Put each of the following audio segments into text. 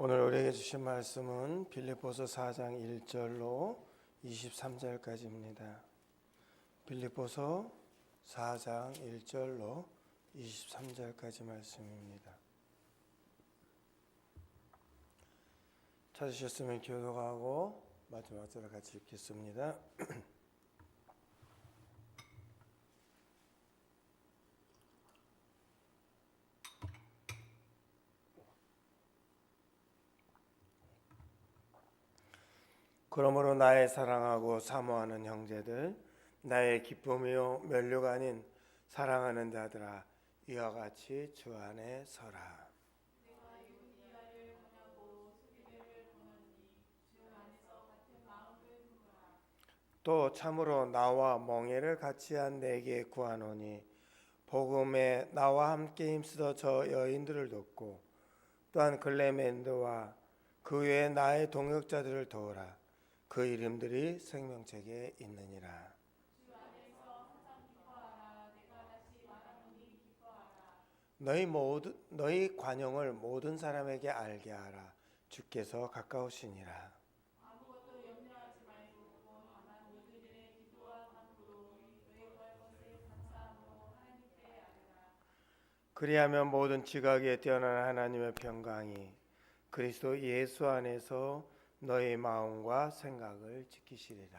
오늘 우리에게 주신 말씀은 빌립보서 4장 1절로 23절까지입니다. 빌립보서 4장 1절로 23절까지 말씀입니다. 찾으셨으면 교독하고 마지막 절을 같이 읽겠습니다. 그러므로 나의 사랑하고 사모하는 형제들, 나의 기쁨이요 면류가 아닌 사랑하는 자들아, 이와 같이 주 안에 서라. 내가 유디아를 권하고 수비를 권하니 주 안에서 같은 마음을 품으라. 또 참으로 나와 멍에를 같이 한 내게 구하노니 복음에 나와 함께 힘쓰던 저 여인들을 돕고 또한 글레멘드와 그 외에 나의 동역자들을 도우라. 그 이름들이 생명책에 있느니라. 주 안에서 항상 기뻐하라. 내가 다시 말하노니 기뻐하라. 너희 관용을 모든 사람에게 알게 하라. 주께서 가까우시니라. 아무것도 염려하지 말고 다만 너희들의 기도와 간구로 너희 구할 것을 감사함으로 하나님께 아뢰라. 그리하면 모든 지각에 뛰어난 하나님의 평강이 그리스도 예수 안에서 너희 마음과 생각을 지키시리라.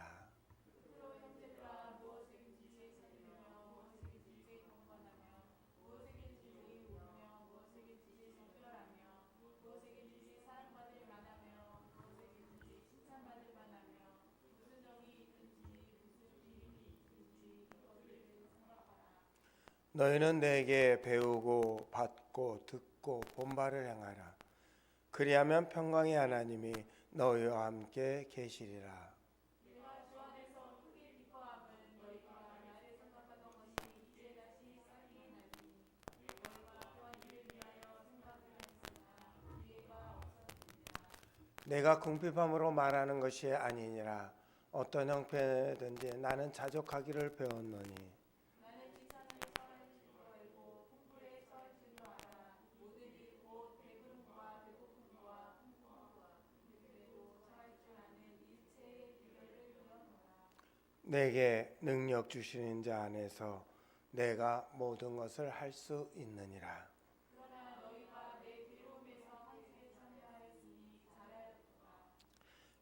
그러므로 형제들아, 무엇에든지 살리며 무엇에든지 경건하며 무엇에든지 우며 무엇에든지 정결하며 무엇에든지 사랑받을 만하며 무엇에든지 칭찬받을 만하며 무슨 정이 있든지 무슨 비밀이 있든지 이것들을 생각하라. 너희는 내게 배우고 받고 듣고 본바를 행하라. 그리하면 평강의 하나님이 너희와 함께 계시리라. 내가 주 안에서 크게 기뻐함은 너희가 나를 생각하던 것이 이제 다시 쌓이나니 너희가 또한 이를 위하여 생각을 했으나 기회가 없었느니라. 내가 궁핍함으로 말하는 것이 아니니라. 어떤 형편이든지 나는 자족하기를 배웠노니 나는 지상을 처할 줄도 알고 풍부에 처할 줄도 알아. 모든 일 곧 배부름과 배고픔과 풍성과 그래도 처할 줄 아는 일체의 비결을 배워노라. 내게 능력 주시는 자 안에서 내가 모든 것을 할 수 있느니라. 그러나 너희가 내 괴로움에서 함께 참여하였으니 잘하였도다.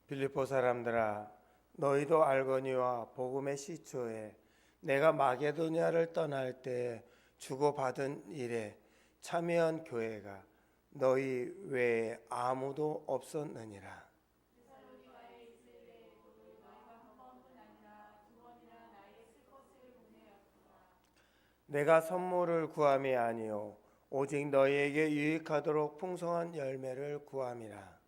빌립보 사람들아, 너희도 알거니와 복음의 시초에 내가 마게도냐를 떠날 때 주고받은 일에 참여한 교회가 너희 외에 아무도 없었느니라. 데살로니가에 있을 때에도 너희가 한 번뿐 아니라 두 번이나 나의 쓸 것을 보내었도다. 내가 선물을 구함이 아니요 오직 너희에게 유익하도록 풍성한 열매를 구함이라.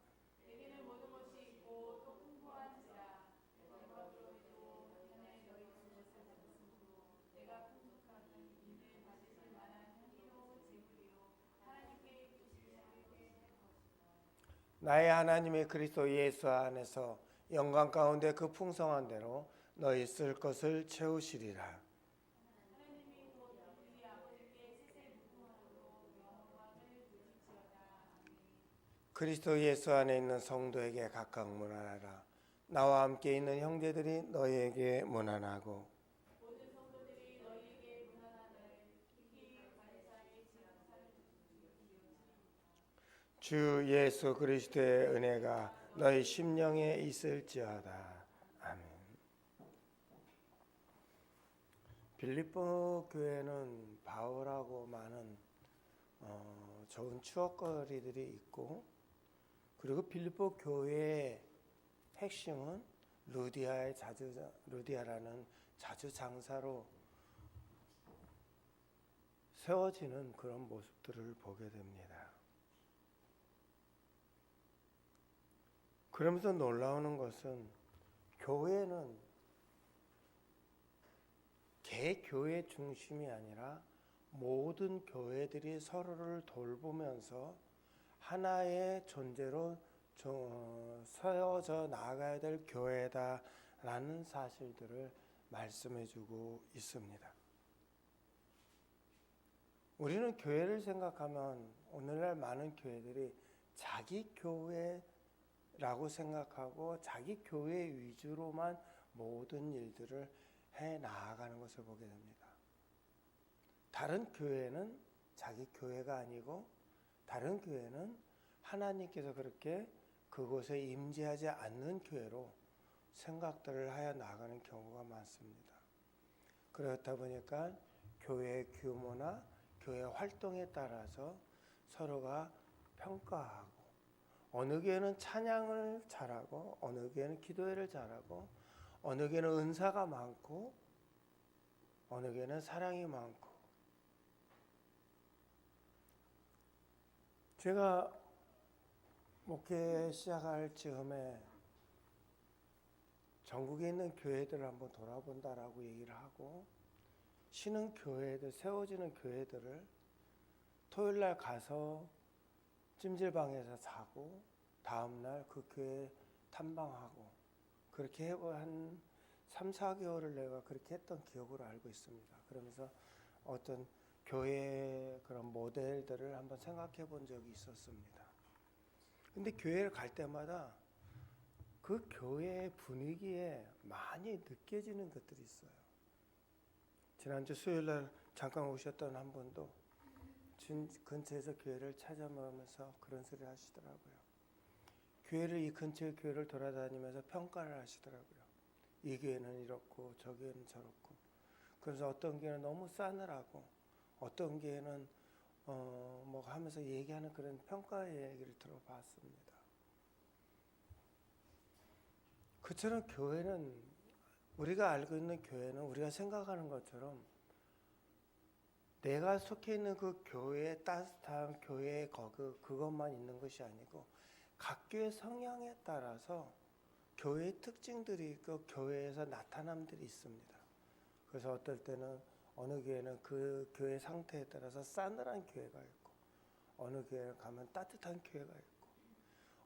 내게는 모든 것이 있고 또 풍부한지라. 어떤 것으로 해도 전에 너희가 그것을 받았으므로 내가 풍족하니 이는 받으실 만한 향기로운 제물이요 하나님께 기쁘시게 하게 되실 것이다. 나의 하나님의 그리스도 예수 안에서 영광 가운데 그 풍성한 대로 너희 쓸 것을 채우시리라. 하나님이 곧 우리 아버지께 세세 무궁함으로 영광을 주실지어다. 아멘. 그리스도 예수 안에 있는 성도에게 각각 문안하라. 나와 함께 있는 형제들이 너희에게 문안하고 모든 성도들이 너희에게 문안하늘 깊이 가이사의 지향사를 주 예수 그리스도의 은혜가 너희 심령에 있을지어다. 아멘. 빌립보 교회는 바울하고 많은 좋은 추억거리들이 있고, 그리고 빌립보 교회의 핵심은 루디아라는 자주장사로 세워지는 그런 모습들을 보게 됩니다. 그러면서 놀라우는 것은 교회는 개교회 중심이 아니라 모든 교회들이 서로를 돌보면서 하나의 존재로 세워져 나아가야 될 교회다라는 사실들을 말씀해주고 있습니다. 우리는 교회를 생각하면 오늘날 많은 교회들이 자기 교회라고 생각하고 자기 교회 위주로만 모든 일들을 해 나아가는 것을 보게 됩니다. 다른 교회는 자기 교회가 아니고 다른 교회는 하나님께서 그렇게 그곳에 임재하지 않는 교회로 생각들을 하여 나가는 경우가 많습니다. 그렇다 보니까 교회 규모나 교회 활동에 따라서 서로가 평가하고 어느 교회는 찬양을 잘하고 어느 교회는 기도회를 잘하고 어느 교회는 은사가 많고 어느 교회는 사랑이 많고 제가 목회 시작할 즈음에 전국에 있는 교회들을 한번 돌아본다라고 얘기를 하고 쉬는 교회들, 세워지는 교회들을 토요일 날 가서 찜질방에서 자고 다음날 그 교회 탐방하고 그렇게 한 3, 4개월을 내가 그렇게 했던 기억으로 알고 있습니다. 그러면서 어떤 교회의 그런 모델들을 한번 생각해 본 적이 있었습니다. 근데 교회를 갈 때마다 그 교회의 분위기에 많이 느껴지는 것들이 있어요. 지난주 수요일날 잠깐 오셨던 한 분도 근처에서 교회를 찾아보면서 그런 소리를 하시더라고요. 이 근처의 교회를 돌아다니면서 평가를 하시더라고요. 이 교회는 이렇고 저 교회는 저렇고. 그래서 어떤 교회는 너무 싸늘하고 어떤 교회는 뭐 하면서 얘기하는 그런 평가의 얘기를 들어봤습니다. 그처럼 교회는 우리가 알고 있는 교회는 우리가 생각하는 것처럼 내가 속해 있는 그 교회의 따뜻한 교회의 그것만 있는 것이 아니고 각 교회 성향에 따라서 교회의 특징들이 있고 교회에서 나타남들이 있습니다. 그래서 어떨 때는 어느 교회는 그 교회 상태에 따라서 싸늘한 교회가 있고 어느 교회를 가면 따뜻한 교회가 있고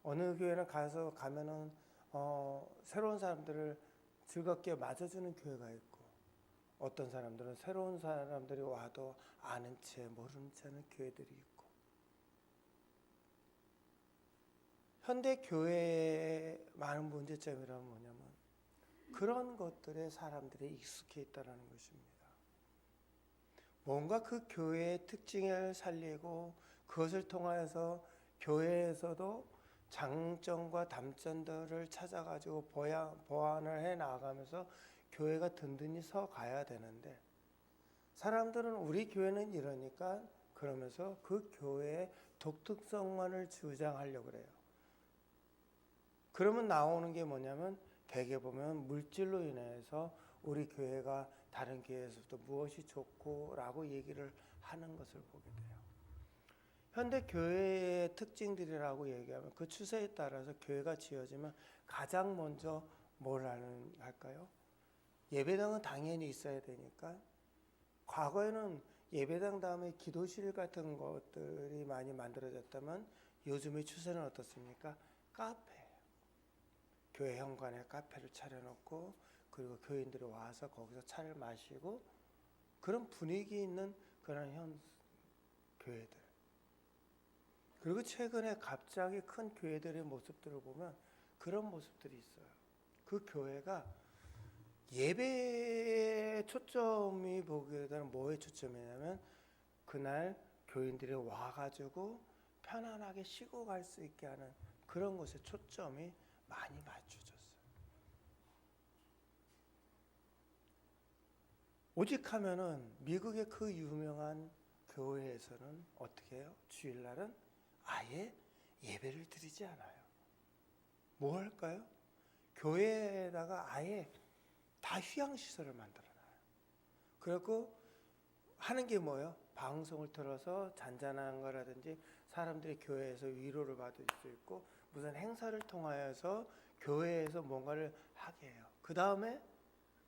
어느 교회는 가면은 새로운 사람들을 즐겁게 맞아주는 교회가 있고 어떤 사람들은 새로운 사람들이 와도 아는 채 모르는 채 하는 교회들이 있고 현대 교회의 많은 문제점이란 뭐냐면 그런 것들에 사람들이 익숙해 있다는 것입니다. 뭔가 그 교회의 특징을 살리고 그것을 통하여서 교회에서도 장점과 단점들을 찾아가지고 보완을 해 나가면서 교회가 든든히 서 가야 되는데 사람들은 우리 교회는 이러니까 그러면서 그 교회의 독특성만을 주장하려고 그래요. 그러면 나오는 게 뭐냐면 대개 보면 물질로 인해서 우리 교회가 다른 교회에서도 무엇이 좋고 라고 얘기를 하는 것을 보게 돼요. 현대 교회의 특징들이라고 얘기하면 그 추세에 따라서 교회가 지어지면 가장 먼저 뭘 할까요? 예배당은 당연히 있어야 되니까 과거에는 예배당 다음에 기도실 같은 것들이 많이 만들어졌다면 요즘의 추세는 어떻습니까? 카페. 교회 현관에 카페를 차려놓고 그리고 교인들이 와서 거기서 차를 마시고 그런 분위기 있는 그런 교회들. 그리고 최근에 갑자기 큰 교회들의 모습들을 보면 그런 모습들이 있어요. 그 교회가 예배에 초점이 보게 되는 뭐에 초점이냐면 그날 교인들이 와가지고 편안하게 쉬고 갈 수 있게 하는 그런 것에 초점이 많이 맞춰졌어요. 오직 하면은 미국의 그 유명한 교회에서는 어떻게 해요? 주일날은 아예 예배를 드리지 않아요. 뭐 할까요? 교회에다가 아예 다 휴양시설을 만들어놔요. 그리고 하는 게 뭐예요? 방송을 틀어서 잔잔한 거라든지 사람들이 교회에서 위로를 받을 수 있고 무슨 행사를 통하여서 교회에서 뭔가를 하게 해요. 그 다음에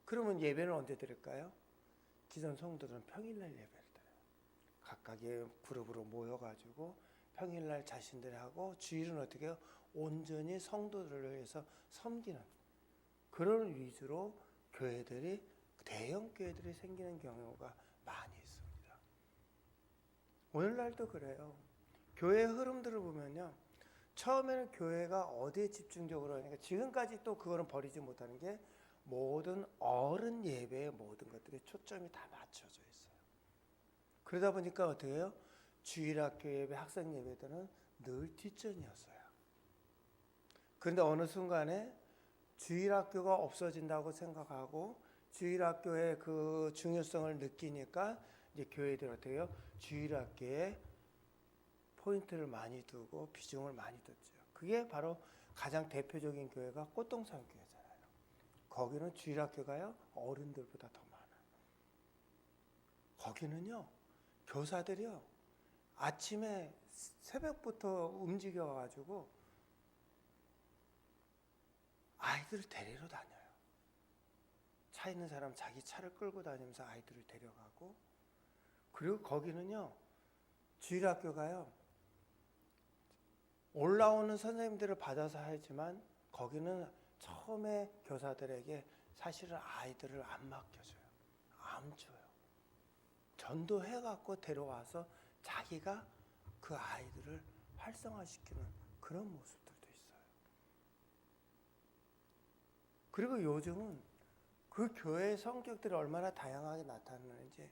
그러면 예배는 언제 드릴까요? 기존 성도들은 평일날 예배를 드려요. 각각의 그룹으로 모여가지고 평일날 자신들이 하고 주일은 어떻게 해요? 온전히 성도들을 위해서 섬기는 그런 위주로 대형 교회들이 생기는 경우가 많이 있습니다. 오늘날도 그래요. 교회의 흐름들을 보면요. 처음에는 교회가 어디에 집중적으로 하니까 지금까지 또 그거는 버리지 못하는 게 모든 어른 예배의 모든 것들이 초점이 다 맞춰져 있어요. 그러다 보니까 어떻게 해요? 주일학교 예배, 학생 예배들은 늘 뒷전이었어요. 그런데 어느 순간에 주일학교가 없어진다고 생각하고 주일학교의 그 중요성을 느끼니까 이제 교회들 어떻게 해요? 주일학교에 포인트를 많이 두고 비중을 많이 뒀죠. 그게 바로 가장 대표적인 교회가 꽃동산 교회잖아요. 거기는 주일학교가요 어른들보다 더 많아요. 거기는요 교사들이요 아침에 새벽부터 움직여가지고 아이들을 데리러 다녀요. 차 있는 사람 자기 차를 끌고 다니면서 아이들을 데려가고, 그리고 거기는요 주일학교가요 올라오는 선생님들을 받아서 하지만 거기는 처음에 교사들에게 사실은 아이들을 안 맡겨줘요. 안 줘요. 전도해갖고 데려와서 자기가 그 아이들을 활성화시키는 그런 모습들도 있어요. 그리고 요즘은 그 교회의 성격들이 얼마나 다양하게 나타나는지,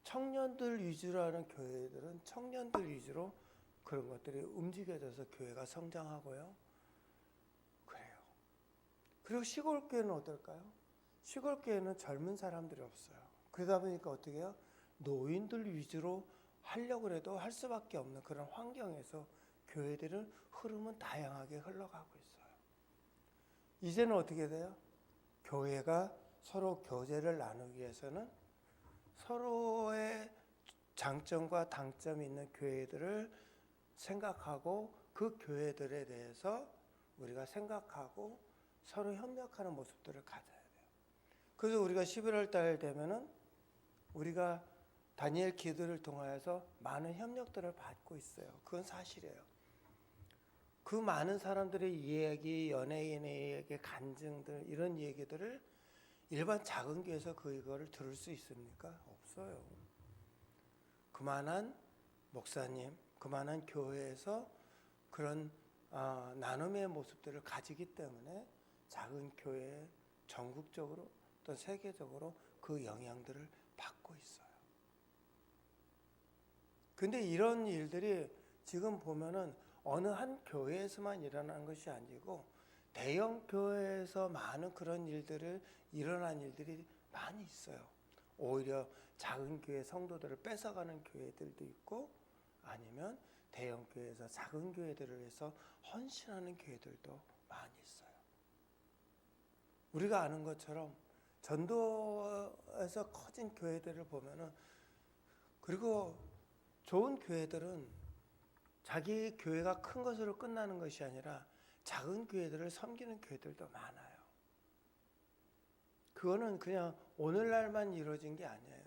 청년들 위주로 하는 교회들은 청년들 위주로 그런 것들이 움직여져서 교회가 성장하고요. 그래요. 그리고 시골 교회는 어떨까요? 시골 교회는 젊은 사람들이 없어요. 그러다 보니까 어떻게 해요? 노인들 위주로 하려고 해도 할 수밖에 없는 그런 환경에서 교회들은 흐름은 다양하게 흘러가고 있어요. 이제는 어떻게 돼요? 교회가 서로 교제를 나누기 위해서는 서로의 장점과 단점이 있는 교회들을 생각하고 그 교회들에 대해서 우리가 생각하고 서로 협력하는 모습들을 가져야 돼요. 그래서 우리가 11월 달 되면은 우리가 다니엘 기도를 통하여서 많은 협력들을 받고 있어요. 그건 사실이에요. 그 많은 사람들의 이야기, 연예인의 이야기, 간증들 이런 얘기들을 일반 작은 교회에서 그거를 들을 수 있습니까? 없어요. 그만한 목사님, 그만한 교회에서 그런 나눔의 모습들을 가지기 때문에 작은 교회 전국적으로 또 세계적으로 그 영향들을 받고 있어요. 근데 이런 일들이 지금 보면은 어느 한 교회에서만 일어나는 것이 아니고 대형 교회에서 많은 그런 일들을 일어난 일들이 많이 있어요. 오히려 작은 교회 성도들을 뺏어가는 교회들도 있고 아니면 대형 교회에서 작은 교회들을 위해서 헌신하는 교회들도 많이 있어요. 우리가 아는 것처럼 전도에서 커진 교회들을 보면은, 그리고 좋은 교회들은 자기 교회가 큰 것으로 끝나는 것이 아니라 작은 교회들을 섬기는 교회들도 많아요. 그거는 그냥 오늘날만 이루어진 게 아니에요.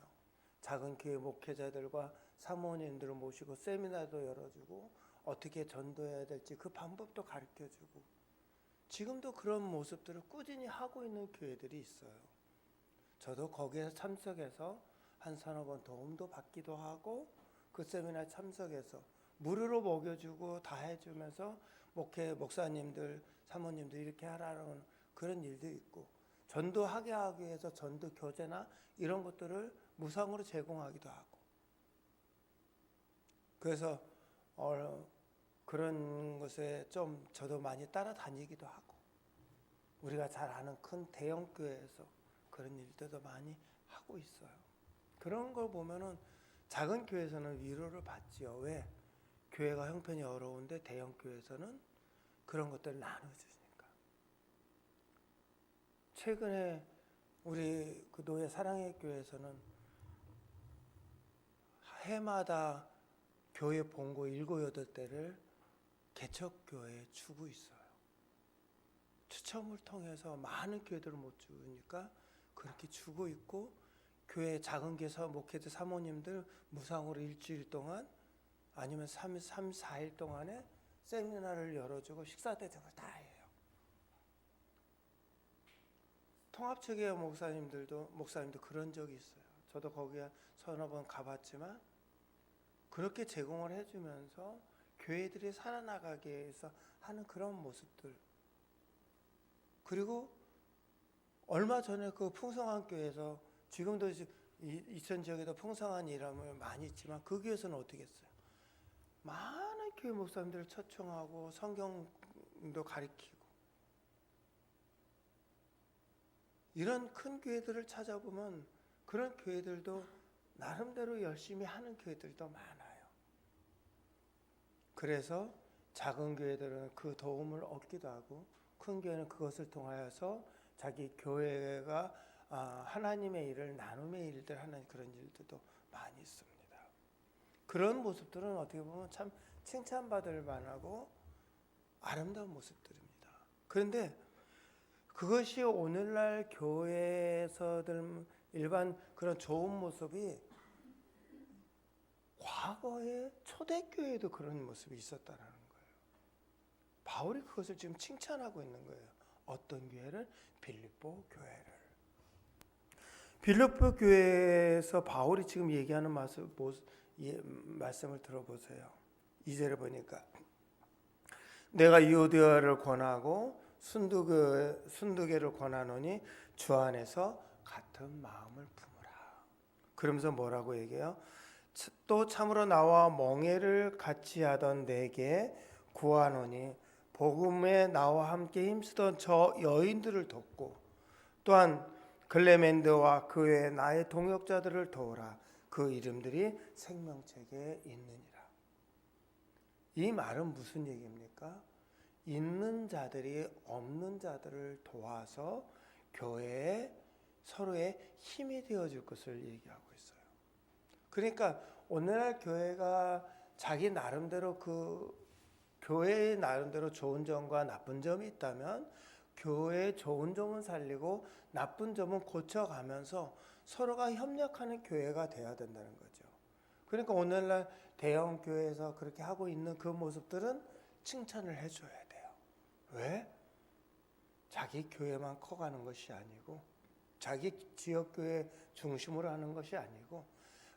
작은 교회 목회자들과 사모님들을 모시고 세미나도 열어주고 어떻게 전도해야 될지 그 방법도 가르쳐주고, 지금도 그런 모습들을 꾸준히 하고 있는 교회들이 있어요. 저도 거기에 참석해서 한 서너 번 도움도 받기도 하고 그 세미나 참석해서 무료로 먹여주고 다 해주면서 목사님들, 사모님들 이렇게 하라는 그런 일도 있고, 전도하게 하기 위해서 전도 교재나 이런 것들을 무상으로 제공하기도 하고, 그래서 그런 것에 좀 저도 많이 따라다니기도 하고, 우리가 잘 아는 큰 대형 교회에서 그런 일들도 많이 하고 있어요. 그런 걸 보면은 작은 교회에서는 위로를 받지요. 왜? 교회가 형편이 어려운데 대형 교회에서는 그런 것들을 나눠주니까. 최근에 우리 그 노예 사랑의 교회에서는 해마다 교회 본고 7, 8대를 개척교회에 주고 있어요. 추첨을 통해서 많은 교회들을 못 주니까 그렇게 주고 있고, 교회 작은 교회 목회자 사모님들 무상으로 일주일 동안 아니면 3, 4일 동안에 세미나를 열어주고 식사 대접을 다 해요. 통합체계 목사님도 그런 적이 있어요. 저도 거기에 서너 번 가봤지만 그렇게 제공을 해주면서 교회들이 살아나가기 위해서 하는 그런 모습들. 그리고 얼마 전에 그 풍성한 교회에서 지금도 이천 지역에도 풍성한 일함을 많이 있지만 그 교회에서는 어떻게 했어요? 많은 교회 목사님들을 초청하고 성경도 가르치고 이런 큰 교회들을 찾아보면 그런 교회들도 나름대로 열심히 하는 교회들도 많아요. 그래서 작은 교회들은 그 도움을 얻기도 하고 큰 교회는 그것을 통하여서 자기 교회가 하나님의 일을 나눔의 일들 하는 그런 일들도 많이 있습니다. 그런 모습들은 어떻게 보면 참 칭찬받을 만하고 아름다운 모습들입니다. 그런데 그것이 오늘날 교회에서들 일반 그런 좋은 모습이 과거에 초대교회에도 그런 모습이 있었다라는 거예요. 바울이 그것을 지금 칭찬하고 있는 거예요. 어떤 교회를? 빌립보 교회를. 빌립보 교회에서 바울이 지금 얘기하는 말씀을 들어보세요. 2절을 보니까 내가 유오디아를 권하고 순두개를 권하노니 주 안에서 같은 마음을 품으라. 그러면서 뭐라고 얘기해요? 또 참으로 나와 멍에를 같이 하던 내게 구하노니 복음에 나와 함께 힘쓰던 저 여인들을 돕고 또한 글레멘드와 그 외 나의 동역자들을 도우라. 그 이름들이 생명책에 있느니라. 이 말은 무슨 얘기입니까? 있는 자들이 없는 자들을 도와서 교회에 서로의 힘이 되어줄 것을 얘기하고 있어요. 그러니까 오늘날 교회가 자기 나름대로 교회의 나름대로 좋은 점과 나쁜 점이 있다면 교회의 좋은 점은 살리고 나쁜 점은 고쳐가면서 서로가 협력하는 교회가 돼야 된다는 거죠. 그러니까 오늘날 대형 교회에서 그렇게 하고 있는 그 모습들은 칭찬을 해줘야 돼요. 왜? 자기 교회만 커가는 것이 아니고 자기 지역교회 중심으로 하는 것이 아니고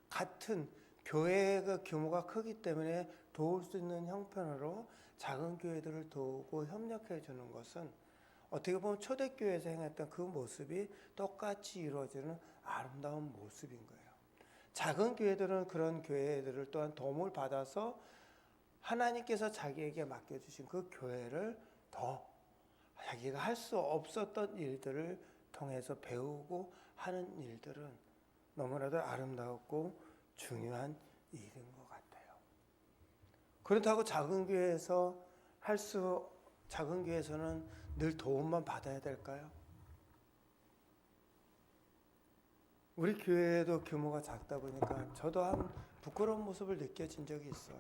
같은 교회의 규모가 크기 때문에 도울 수 있는 형편으로 작은 교회들을 도우고 협력해 주는 것은 어떻게 보면 초대교회에서 행했던 그 모습이 똑같이 이루어지는 아름다운 모습인 거예요. 작은 교회들은 그런 교회들을 또한 도움을 받아서 하나님께서 자기에게 맡겨주신 그 교회를 더 자기가 할 수 없었던 일들을 통해서 배우고 하는 일들은 너무나도 아름답고 중요한 일인 것 같아요. 그렇다고 작은 교회에서는 늘 도움만 받아야 될까요? 우리 교회도 규모가 작다 보니까 저도 한 부끄러운 모습을 느껴진 적이 있어요.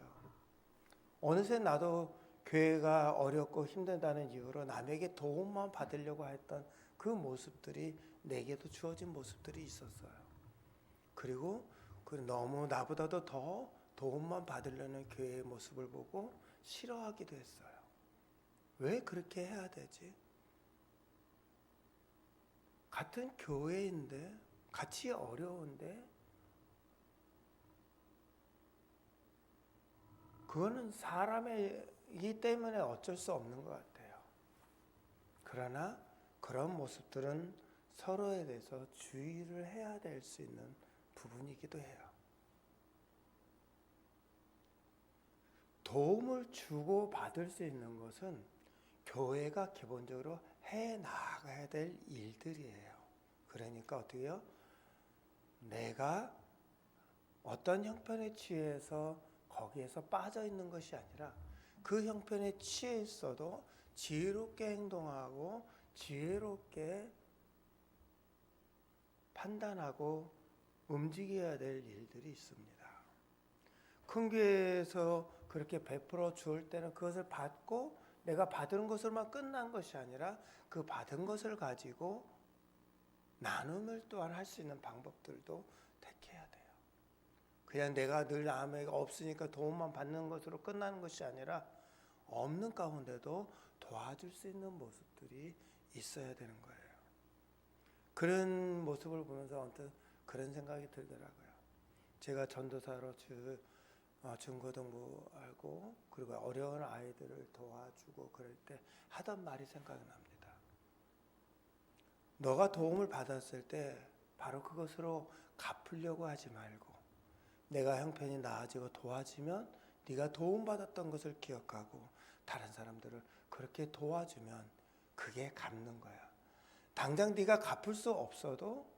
어느새 나도 교회가 어렵고 힘들다는 이유로 남에게 도움만 받으려고 했던 그 모습들이 내게도 주어진 모습들이 있었어요. 그리고 너무 나보다도 더 도움만 받으려는 교회의 모습을 보고 싫어하기도 했어요. 왜 그렇게 해야 되지? 같은 교회인데 같이 어려운데 그거는 사람이기 때문에 어쩔 수 없는 것 같아요. 그러나 그런 모습들은 서로에 대해서 주의를 해야 될 수 있는 부분이기도 해요. 도움을 주고 받을 수 있는 것은 교회가 기본적으로 해 나가야 될 일들이에요. 그러니까 어떻게 해요? 내가 어떤 형편에 취해서 거기에서 빠져 있는 것이 아니라 그 형편에 취해 있어도 지혜롭게 행동하고 지혜롭게 판단하고 움직여야 될 일들이 있습니다. 큰 교회에서 그렇게 베풀어 주을 때는 그것을 받고 내가 받은 것으로만 끝난 것이 아니라 그 받은 것을 가지고 나눔을 또한 할 수 있는 방법들도 택해야 돼요. 그냥 내가 늘 남에게 없으니까 도움만 받는 것으로 끝나는 것이 아니라 없는 가운데도 도와줄 수 있는 모습들이 있어야 되는 거예요. 그런 모습을 보면서 아무튼 그런 생각이 들더라고요. 제가 전도사로 중고등부 알고 그리고 어려운 아이들을 도와주고 그럴 때 하던 말이 생각이 납니다. 너가 도움을 받았을 때 바로 그것으로 갚으려고 하지 말고 내가 형편이 나아지고 도와지면 네가 도움받았던 것을 기억하고 다른 사람들을 그렇게 도와주면 그게 갚는 거야. 당장 네가 갚을 수 없어도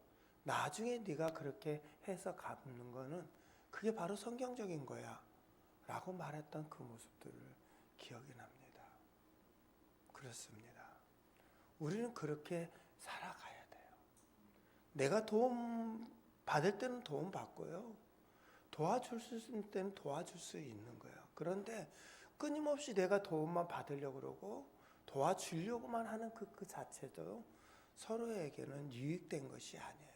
나중에 네가 그렇게 해서 갚는 거는 그게 바로 성경적인 거야 라고 말했던 그 모습들을 기억이 납니다. 그렇습니다. 우리는 그렇게 살아가야 돼요. 내가 도움 받을 때는 도움 받고요. 도와줄 수 있을 때는 도와줄 수 있는 거예요. 그런데 끊임없이 내가 도움만 받으려고 그러고 도와주려고만 하는 그 자체도 서로에게는 유익된 것이 아니에요.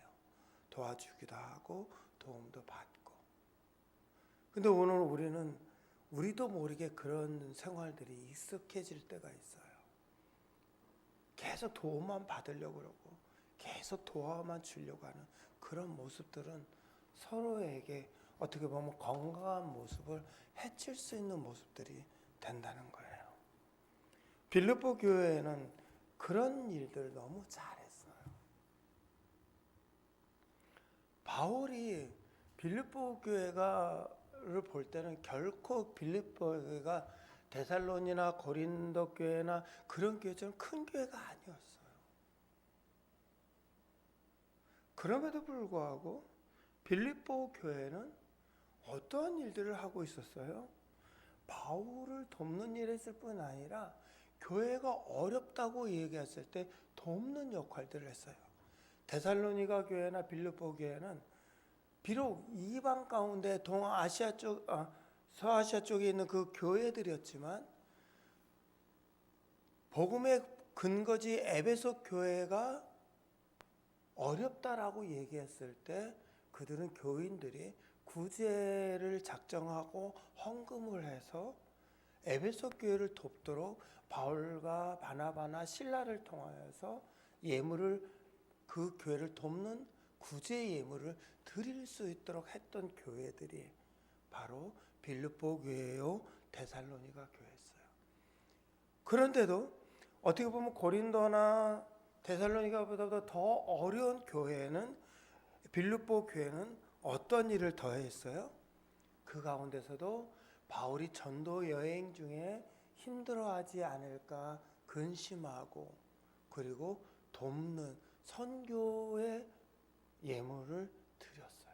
도와주기도 하고 도움도 받고. 근데 오늘 우리도 모르게 그런 생활들이 익숙해질 때가 있어요. 계속 도움만 받으려고 그러고 계속 도와만 주려고 하는 그런 모습들은 서로에게 어떻게 보면 건강한 모습을 해칠 수 있는 모습들이 된다는 거예요. 빌립보 교회에는 그런 일들 너무 잘했어요. 바울이 빌립보 교회가를 볼 때는 결코 빌립보 교회가 데살로니나 고린도 교회나 그런 교회처럼 큰 교회가 아니었어요. 그럼에도 불구하고 빌립보 교회는 어떠한 일들을 하고 있었어요? 바울을 돕는 일을 했을 뿐 아니라 교회가 어렵다고 얘기했을 때 돕는 역할들을 했어요. 데살로니가 교회나 빌립보 교회는 비록 이방 가운데 동아시아 쪽, 서아시아 쪽에 있는 그 교회들이었지만 복음의 근거지 에베소 교회가 어렵다라고 얘기했을 때 그들은 교인들이 구제를 작정하고 헌금을 해서 에베소 교회를 돕도록 바울과 바나바나 실라를 통하여서 예물을 그 교회를 돕는 구제 예물을 드릴 수 있도록 했던 교회들이 바로 빌립보 교회요 데살로니가 교회였어요. 그런데도 어떻게 보면 고린도나 데살로니가보다도 더 어려운 교회는 빌립보 교회는 어떤 일을 더했어요? 그 가운데서도 바울이 전도 여행 중에 힘들어하지 않을까 근심하고 그리고 돕는 선교의 예물을 드렸어요.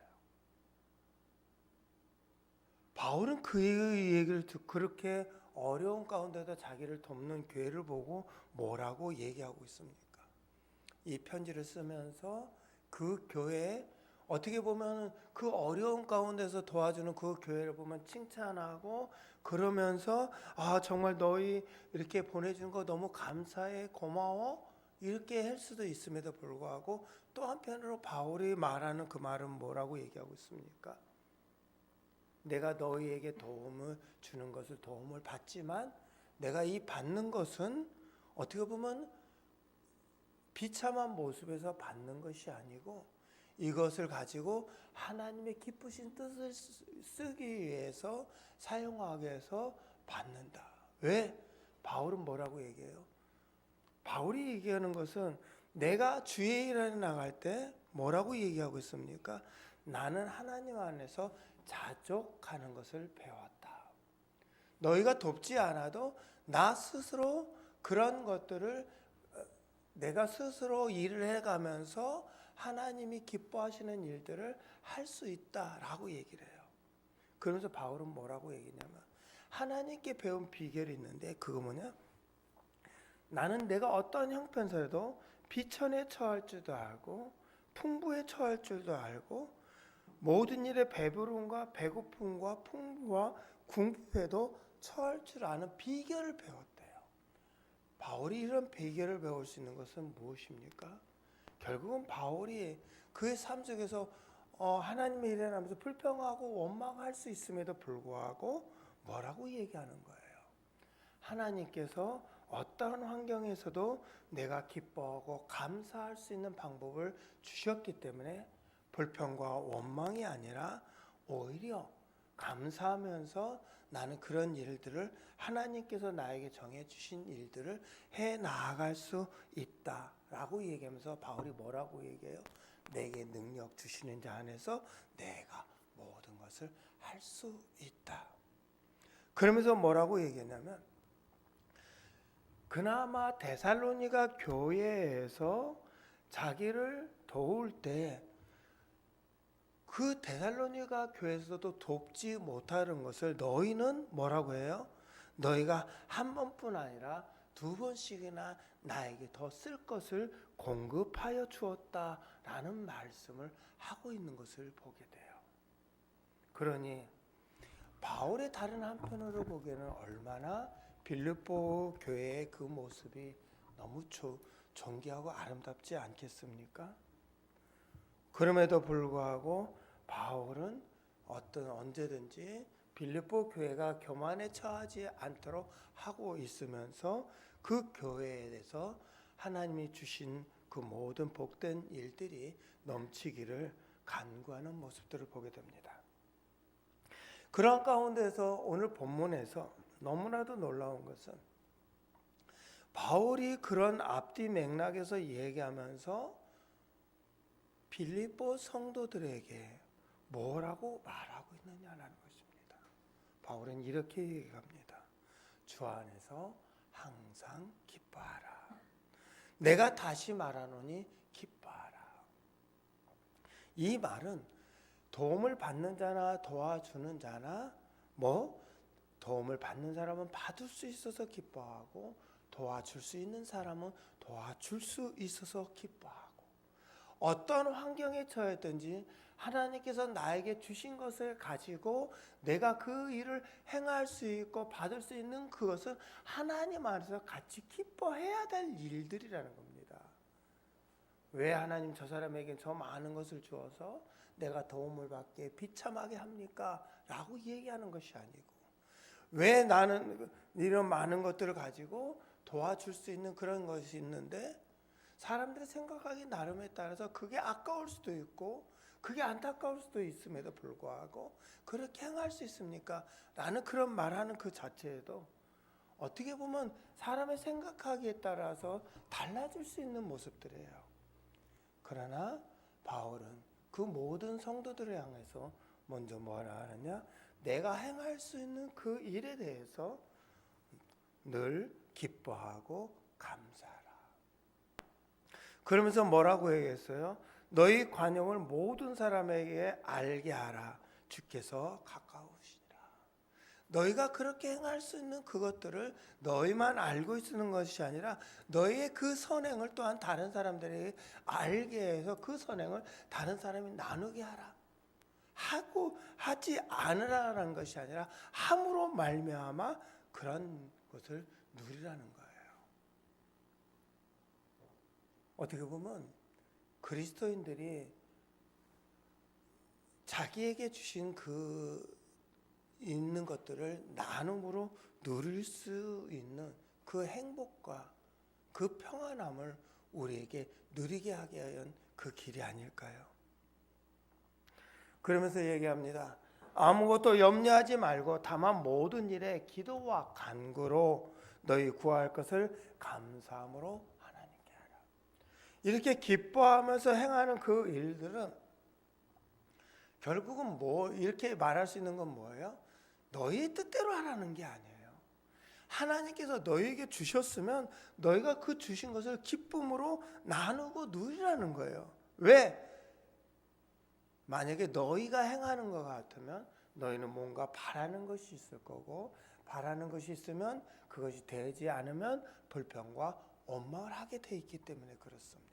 바울은 그 얘기를 듣고 그렇게 어려운 가운데도 자기를 돕는 교회를 보고 뭐라고 얘기하고 있습니까? 이 편지를 쓰면서 그 교회에 어떻게 보면 그 어려운 가운데서 도와주는 그 교회를 보면 칭찬하고 그러면서 정말 너희 이렇게 보내준 거 너무 감사해 고마워 이렇게 할 수도 있음에도 불구하고 또 한편으로 바울이 말하는 그 말은 뭐라고 얘기하고 있습니까? 내가 너희에게 도움을 주는 것을 도움을 받지만 내가 이 받는 것은 어떻게 보면 비참한 모습에서 받는 것이 아니고 이것을 가지고 하나님의 기쁘신 뜻을 쓰기 위해서 사용하기 위해서 받는다. 왜? 바울은 뭐라고 얘기해요? 바울이 얘기하는 것은 내가 주의 일에 나갈 때 뭐라고 얘기하고 있습니까? 나는 하나님 안에서 자족하는 것을 배웠다. 너희가 돕지 않아도 나 스스로 그런 것들을 내가 스스로 일을 해가면서 하나님이 기뻐하시는 일들을 할 수 있다라고 얘기를 해요. 그러면서 바울은 뭐라고 얘기냐면 하나님께 배운 비결이 있는데 그거 뭐냐? 나는 내가 어떤 형편에서도 비천에 처할 줄도 알고 풍부에 처할 줄도 알고 모든 일에 배부름과 배고픔과 풍부와 궁핍에도 처할 줄 아는 비결을 배웠대요. 바울이 이런 비결을 배울 수 있는 것은 무엇입니까? 결국은 바울이 그의 삶 속에서 하나님의 일을 하면서 불평하고 원망할 수 있음에도 불구하고 뭐라고 얘기하는 거예요? 하나님께서 어떠한 환경에서도 내가 기뻐하고 감사할 수 있는 방법을 주셨기 때문에 불평과 원망이 아니라 오히려 감사하면서 나는 그런 일들을 하나님께서 나에게 정해주신 일들을 해 나아갈 수 있다라고 얘기하면서 바울이 뭐라고 얘기해요? 내게 능력 주시는 자 안에서 내가 모든 것을 할 수 있다. 그러면서 뭐라고 얘기했냐면 그나마 데살로니가 교회에서 자기를 도울 때 그 데살로니가 교회에서도 돕지 못하는 것을 너희는 뭐라고 해요? 너희가 한 번뿐 아니라 두 번씩이나 나에게 더 쓸 것을 공급하여 주었다라는 말씀을 하고 있는 것을 보게 돼요. 그러니 바울의 다른 한편으로 보기에는 얼마나 빌립보 교회의 그 모습이 너무 존귀하고 아름답지 않겠습니까? 그럼에도 불구하고 바울은 언제든지 빌립보 교회가 교만에 처하지 않도록 하고 있으면서 그 교회에 대해서 하나님이 주신 그 모든 복된 일들이 넘치기를 간구하는 모습들을 보게 됩니다. 그런 가운데서 오늘 본문에서 너무나도 놀라운 것은 바울이 그런 앞뒤 맥락에서 얘기하면서 빌립보 성도들에게 뭐라고 말하고 있느냐라는 것입니다. 바울은 이렇게 얘기합니다. 주 안에서 항상 기뻐하라. 내가 다시 말하노니 기뻐하라. 이 말은 도움을 받는 자나 도와주는 자나 도움을 받는 사람은 받을 수 있어서 기뻐하고 도와줄 수 있는 사람은 도와줄 수 있어서 기뻐하고 어떤 환경에 처했든지 하나님께서 나에게 주신 것을 가지고 내가 그 일을 행할 수 있고 받을 수 있는 그것은 하나님 안에서 같이 기뻐해야 될 일들이라는 겁니다. 왜 하나님 저 사람에게 저 많은 것을 주어서 내가 도움을 받게 비참하게 합니까? 라고 얘기하는 것이 아니고 왜 나는 이런 많은 것들을 가지고 도와줄 수 있는 그런 것이 있는데 사람들이 생각하기 나름에 따라서 그게 아까울 수도 있고 그게 안타까울 수도 있음에도 불구하고 그렇게 행할 수 있습니까? 라는 그런 말하는 그 자체에도 어떻게 보면 사람의 생각하기에 따라서 달라질 수 있는 모습들이에요. 그러나 바울은 그 모든 성도들을 향해서 먼저 뭐라 하느냐? 내가 행할 수 있는 그 일에 대해서 늘 기뻐하고 감사하라. 그러면서 뭐라고 얘기했어요? 너희 관용을 모든 사람에게 알게 하라. 주께서 가까우시니라. 너희가 그렇게 행할 수 있는 그것들을 너희만 알고 있는 것이 아니라 너희의 그 선행을 또한 다른 사람들에게 알게 해서 그 선행을 다른 사람이 나누게 하라. 하지 않으라는 것이 아니라 함으로 말미암아 그런 것을 누리라는 거예요. 어떻게 보면 그리스도인들이 자기에게 주신 그 있는 것들을 나눔으로 누릴 수 있는 그 행복과 그 평안함을 우리에게 누리게 하게 한 그 길이 아닐까요? 그러면서 얘기합니다. 아무것도 염려하지 말고 다만 모든 일에 기도와 간구로 너희 구할 것을 감사함으로 하나님께 하라. 이렇게 기뻐하면서 행하는 그 일들은 결국은 이렇게 말할 수 있는 건 뭐예요? 너희의 뜻대로 하라는 게 아니에요. 하나님께서 너희에게 주셨으면 너희가 그 주신 것을 기쁨으로 나누고 누리라는 거예요. 왜? 만약에 너희가 행하는 것 같으면 너희는 뭔가 바라는 것이 있을 거고 바라는 것이 있으면 그것이 되지 않으면 불평과 원망을 하게 돼 있기 때문에 그렇습니다.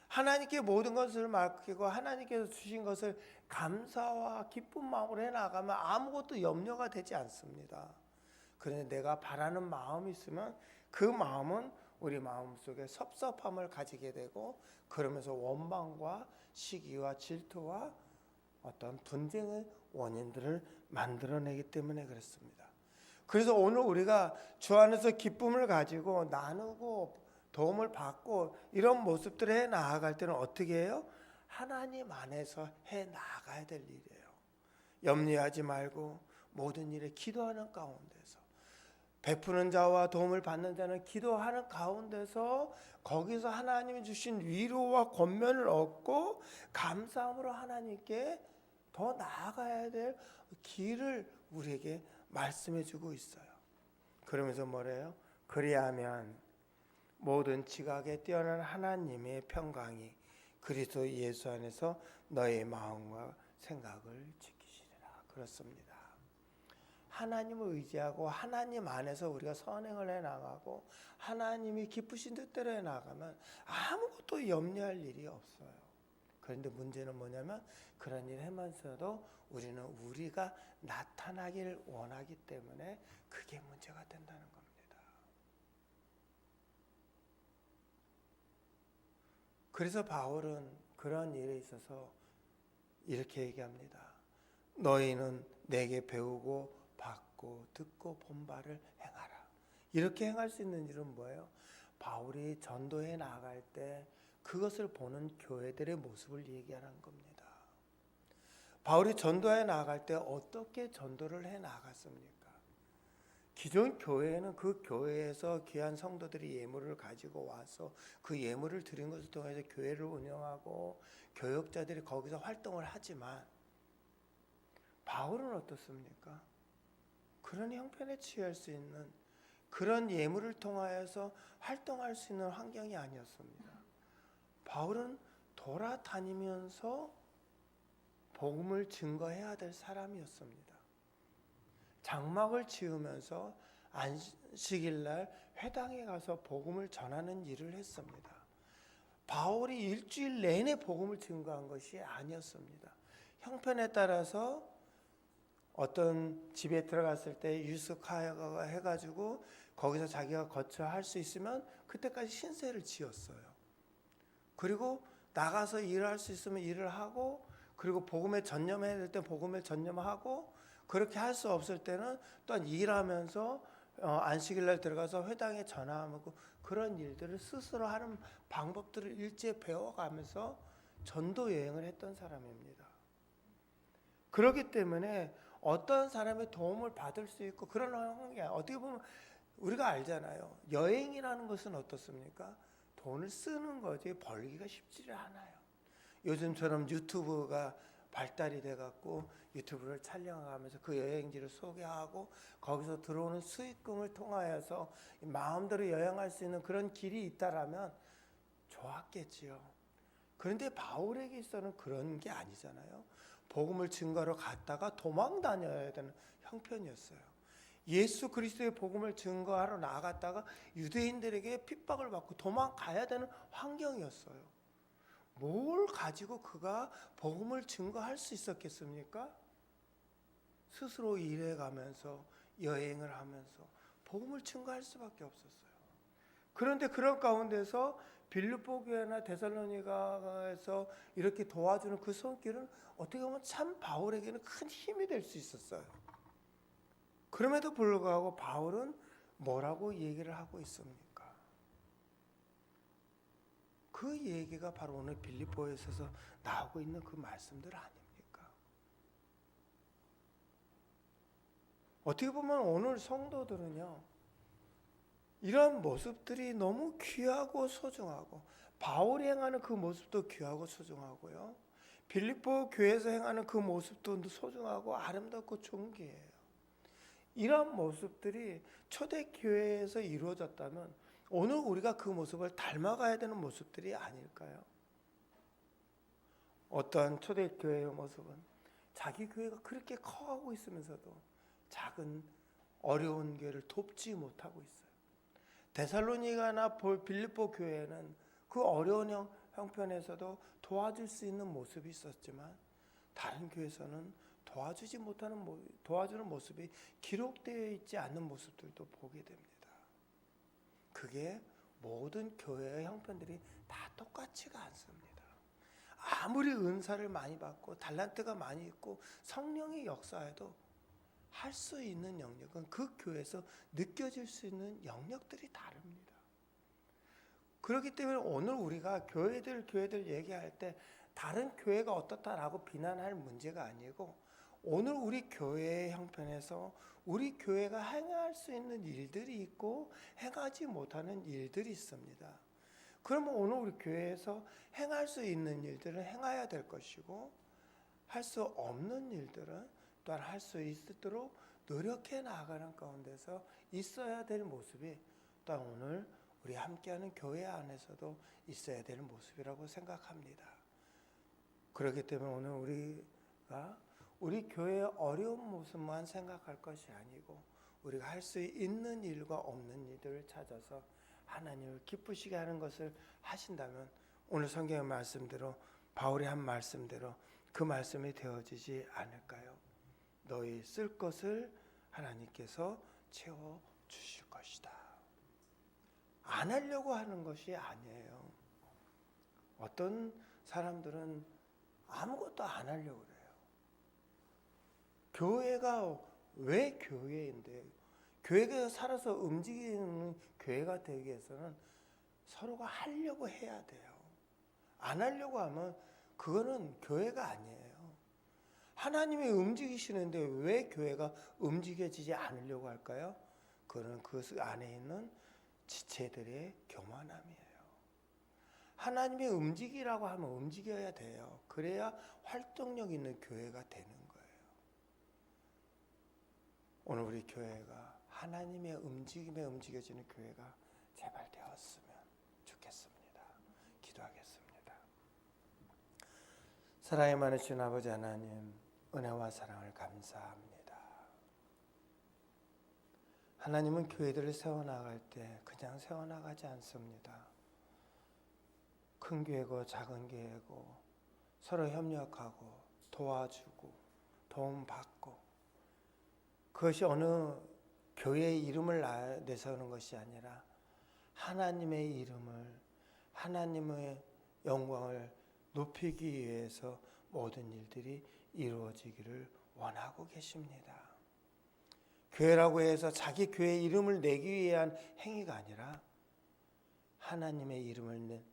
하나님께 모든 것을 맡기고 하나님께서 주신 것을 감사와 기쁜 마음으로 해나가면 아무것도 염려가 되지 않습니다. 그런데 내가 바라는 마음이 있으면 그 마음은 우리 마음속에 섭섭함을 가지게 되고 그러면서 원망과 시기와 질투와 어떤 분쟁의 원인들을 만들어내기 때문에 그렇습니다. 그래서 오늘 우리가 주 안에서 기쁨을 가지고 나누고 도움을 받고 이런 모습들을 해 나아갈 때는 어떻게 해요? 하나님 안에서 해 나가야 될 일이에요. 염려하지 말고 모든 일에 기도하는 가운데서, 베푸는 자와 도움을 받는 자는 기도하는 가운데서 거기서 하나님이 주신 위로와 권면을 얻고 감사함으로 하나님께 더 나아가야 될 길을 우리에게 말씀해 주고 있어요. 그러면서 뭐래요? 그리하면 모든 지각에 뛰어난 하나님의 평강이 그리스도 예수 안에서 너의 마음과 생각을 지키시리라. 그렇습니다. 하나님을 의지하고 하나님 안에서 우리가 선행을 해나가고 하나님이 기쁘신 뜻대로 해나가면 아무것도 염려할 일이 없어요. 그런데 문제는 뭐냐면 그런 일 하면서도 우리는 우리가 나타나기를 원하기 때문에 그게 문제가 된다는 겁니다. 그래서 바울은 그런 일에 있어서 이렇게 얘기합니다. 너희는 내게 배우고 받고 듣고 본 바를 행하라. 이렇게 행할 수 있는 일은 뭐예요? 바울이 전도해 나갈 때 그것을 보는 교회들의 모습을 얘기하는 겁니다. 바울이 전도해 나갈 때 어떻게 전도를 해 나갔습니까? 기존 교회는 그 교회에서 귀한 성도들이 예물을 가지고 와서 그 예물을 드린 것을 통해서 교회를 운영하고 교역자들이 거기서 활동을 하지만 바울은 어떻습니까? 그런 형편에 취할 수 있는 그런 예물을 통하여서 활동할 수 있는 환경이 아니었습니다. 바울은 돌아다니면서 복음을 증거해야 될 사람이었습니다. 장막을 지으면서 안식일날 회당에 가서 복음을 전하는 일을 했습니다. 바울이 일주일 내내 복음을 증거한 것이 아니었습니다. 형편에 따라서 어떤 집에 들어갔을 때 유숙해가지고 거기서 자기가 거처할 수 있으면 그때까지 신세를 지었어요. 그리고 나가서 일을 할 수 있으면 일을 하고, 그리고 복음에 전념해야 될 때 복음에 전념하고, 그렇게 할 수 없을 때는 또한 일하면서 안식일날 들어가서 회당에 전화하고, 그런 일들을 스스로 하는 방법들을 일제히 배워가면서 전도 여행을 했던 사람입니다. 그렇기 때문에 어떤 사람의 도움을 받을 수 있고 그런 환경이 어떻게 보면 우리가 알잖아요. 여행이라는 것은 어떻습니까? 돈을 쓰는 거지 벌기가 쉽지를 않아요. 요즘처럼 유튜브가 발달이 돼갖고 유튜브를 촬영하면서 그 여행지를 소개하고 거기서 들어오는 수익금을 통하여서 마음대로 여행할 수 있는 그런 길이 있다라면 좋았겠지요. 그런데 바울에게 있어서는 그런 게 아니잖아요. 복음을 증거하러 갔다가 도망 다녀야 되는 형편이었어요. 예수 그리스도의 복음을 증거하러 나갔다가 유대인들에게 핍박을 받고 도망가야 되는 환경이었어요. 뭘 가지고 그가 복음을 증거할 수 있었겠습니까? 스스로 일해가면서 여행을 하면서 복음을 증거할 수밖에 없었어요. 그런데 그런 가운데서 빌립보 교회나 데살로니가에서 이렇게 도와주는 그 손길은 어떻게 보면 참 바울에게는 큰 힘이 될 수 있었어요. 그럼에도 불구하고 바울은 뭐라고 얘기를 하고 있습니까? 그 얘기가 바로 오늘 빌립보에 있어서 나오고 있는 그 말씀들 아닙니까? 어떻게 보면 오늘 성도들은요, 이런 모습들이 너무 귀하고 소중하고, 바울이 행하는 그 모습도 귀하고 소중하고요, 빌립보 교회에서 행하는 그 모습도 소중하고 아름답고 존귀해요. 이런 모습들이 초대교회에서 이루어졌다면 오늘 우리가 그 모습을 닮아가야 되는 모습들이 아닐까요? 어떠한 초대교회의 모습은 자기 교회가 그렇게 커가고 있으면서도 작은 어려운 교회를 돕지 못하고 있어요. 데살로니가나 빌립보 교회는 그 어려운 형편에서도 도와줄 수 있는 모습이 있었지만 다른 교회에서는 도와주는 모습이 기록되어 있지 않는 모습들도 보게 됩니다. 그게 모든 교회의 형편들이 다 똑같지가 않습니다. 아무리 은사를 많이 받고 달란트가 많이 있고 성령의 역사에도 할 수 있는 영역은 그 교회에서 느껴질 수 있는 영역들이 다릅니다. 그렇기 때문에 오늘 우리가 교회들 얘기할 때 다른 교회가 어떻다라고 비난할 문제가 아니고 오늘 우리 교회의 형편에서 우리 교회가 행할 수 있는 일들이 있고 행하지 못하는 일들이 있습니다. 그러면 오늘 우리 교회에서 행할 수 있는 일들은 행해야 될 것이고 할 수 없는 일들은 또한 할 수 있도록 노력해 나가는 가운데서 있어야 될 모습이 또한 오늘 우리 함께하는 교회 안에서도 있어야 될 모습이라고 생각합니다. 그렇기 때문에 오늘 우리가 우리 교회의 어려운 모습만 생각할 것이 아니고 우리가 할 수 있는 일과 없는 일들을 찾아서 하나님을 기쁘시게 하는 것을 하신다면 오늘 성경의 말씀대로 바울이 한 말씀대로 그 말씀이 되어지지 않을까요? 너희 쓸 것을 하나님께서 채워 주실 것이다. 안 하려고 하는 것이 아니에요. 어떤 사람들은 아무것도 안 하려고 그래요. 교회가 왜 교회인데 교회가 살아서 움직이는 교회가 되기 위해서는 서로가 하려고 해야 돼요. 안 하려고 하면 그거는 교회가 아니에요. 하나님이 움직이시는데 왜 교회가 움직여지지 않으려고 할까요? 그거는 그 안에 있는 지체들의 교만함이에요. 하나님이 움직이라고 하면 움직여야 돼요. 그래야 활동력 있는 교회가 되는 거예요. 오늘 우리 교회가 하나님의 움직임에 움직여지는 교회가 제발 되었으면 좋겠습니다. 기도하겠습니다. 사랑이 많으신 아버지 하나님, 은혜와 사랑을 감사합니다. 하나님은 교회들을 세워나갈 때 그냥 세워나가지 않습니다. 큰 교회고 작은 교회고 서로 협력하고 도와주고 도움받고 그것이 어느 교회의 이름을 내세우는 것이 아니라 하나님의 이름을 하나님의 영광을 높이기 위해서 모든 일들이 이루어지기를 원하고 계십니다. 교회라고 해서 자기 교회 이름을 내기 위한 행위가 아니라 하나님의 이름을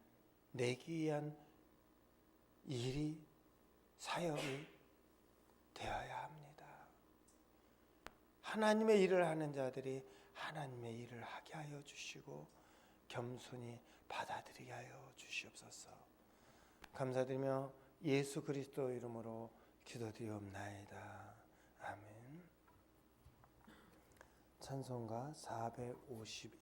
내기 위한 일이 사역이 되어야 합니다. 하나님의 일을 하는 자들이 하나님의 일을 하게 하여 주시고 겸손히 받아들이게 하여 주시옵소서. 감사드리며 예수 그리스도 이름으로 기도드리옵나이다. 아멘. 찬송가 451